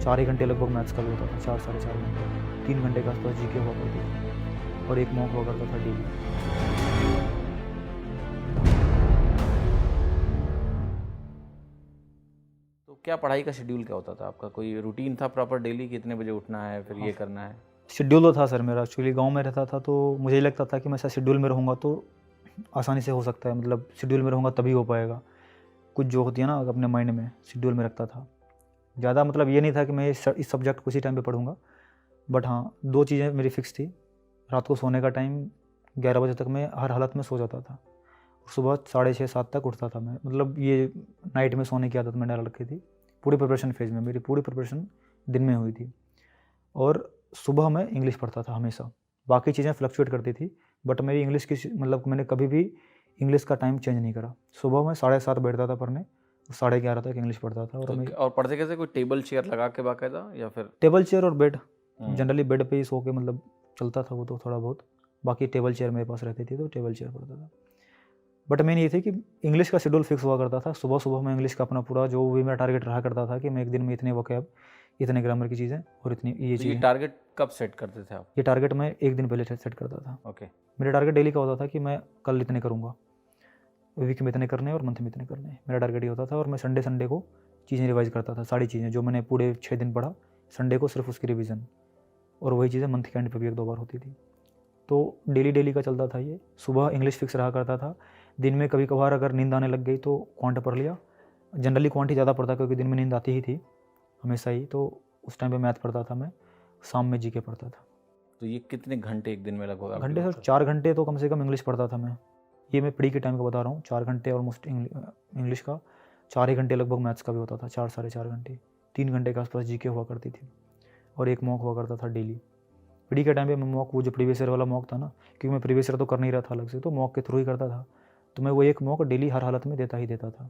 4 ही घंटे लगभग मैथ्स का भी होता था, 4 साढ़े 4 घंटे, 3 घंटे के आसपास जीके हुआ करती थी और एक मॉक हुआ करता था डेली। तो क्या पढ़ाई का शेड्यूल क्या होता था आपका? कोई रूटीन था प्रॉपर डेली कि इतने बजे उठना है फिर ये करना है? शेड्यूल तो था सर मेरा, एक्चुअली गाँव में रहता था तो मुझे ये लगता था कि मैं ऐसा शेड्यूल में रहूँगा तो आसानी से हो सकता है, मतलब शेड्यूल में रहूँगा तभी हो पाएगा। कुछ जो होती है ना अपने माइंड में शेड्यूल में रखता था। ज़्यादा मतलब ये नहीं था कि मैं इस सब्जेक्ट को इसी टाइम पे पढ़ूँगा, बट हाँ 2 चीज़ें मेरी फ़िक्स थी। रात को सोने का टाइम 11 बजे तक मैं हर हालत में सो जाता था। सुबह साढ़े 6-7 तक उठता था मैं, मतलब ये नाइट में सोने की आदत मैंने डाल रखी थी। पूरी प्रिपरेशन फ़ेज़ में मेरी पूरी प्रिपरेशन दिन में हुई थी और सुबह मैं इंग्लिश पढ़ता था हमेशा। बाकी चीज़ें फ्लक्चुएट करती थी, बट मेरी इंग्लिश की मतलब मैंने कभी भी इंग्लिश का टाइम चेंज नहीं करा। सुबह मैं 7:30 बैठता था पढ़ने, 11:30 तक इंग्लिश पढ़ता था। और तो मेरी और पढ़ते कैसे? कोई टेबल चेयर लगा के बाकायदा या फिर? टेबल चेयर और बेड, जनरली बेड पे ही सो के मतलब चलता था वो तो थोड़ा बहुत। बाकी टेबल चेयर मेरे पास रहती थी तो टेबल चेयर पढ़ता था। बट मेन ये थी कि इंग्लिश का शेड्यूल फिक्स हुआ करता था। सुबह-सुबह मैं इंग्लिश का अपना पूरा जो भी मेरा टारगेट रहा करता था कि मैं एक दिन में इतने वोकैब, इतने ग्रामर की चीज़ें और इतनी ये तो ये चीज़ें। टारगेट कब सेट करते थे आप? ये टारगेट मैं 1 दिन पहले सेट करता था। ओके। मेरा टारगेट डेली का होता था कि मैं कल इतने करूँगा, वीक में इतने करने हैं और मंथ में इतने करने हैं। मेरा टारगेट ये होता था और मैं संडे को चीज़ें रिवाइज़ करता था, सारी चीज़ें जो मैंने पूरे 6 दिन पढ़ा, संडे को सिर्फ उसकी रिवीजन, और वही चीज़ें मंथ के एंड पे भी 1-2 बार होती थी। तो डेली का चलता था ये। सुबह इंग्लिश फिक्स रहा करता था। दिन में कभी-कभार अगर नींद आने लग गई तो क्वांट पढ़ लिया। जनरली क्वांट ही ज़्यादा पढ़ता क्योंकि दिन में नींद आती ही थी, हमेशा ही। तो उस टाइम पे मैथ पढ़ता था मैं, शाम में जीके पढ़ता था। तो ये कितने घंटे एक दिन में लगभग आप घंटे devote सर करते? 4 घंटे तो कम से कम इंग्लिश पढ़ता था मैं। ये मैं प्री के टाइम का बता रहा हूँ, 4 घंटे ऑलमोस्ट इंग्लिश का, 4 ही घंटे लगभग मैथ्स का भी होता था, 4 साढ़े 4 घंटे। 3 घंटे के आसपास जीके हुआ करती थी और एक मॉक हुआ करता था डेली। प्री के टाइम पे मैं मॉक, वो जो प्रीवियस ईयर वाला मॉक था ना, क्योंकि मैं प्रीवियस ईयर तो कर नहीं रहा था अलग से, तो मॉक के थ्रू ही करता था। तो मैं वो एक मॉक डेली हर हालत में देता ही देता था।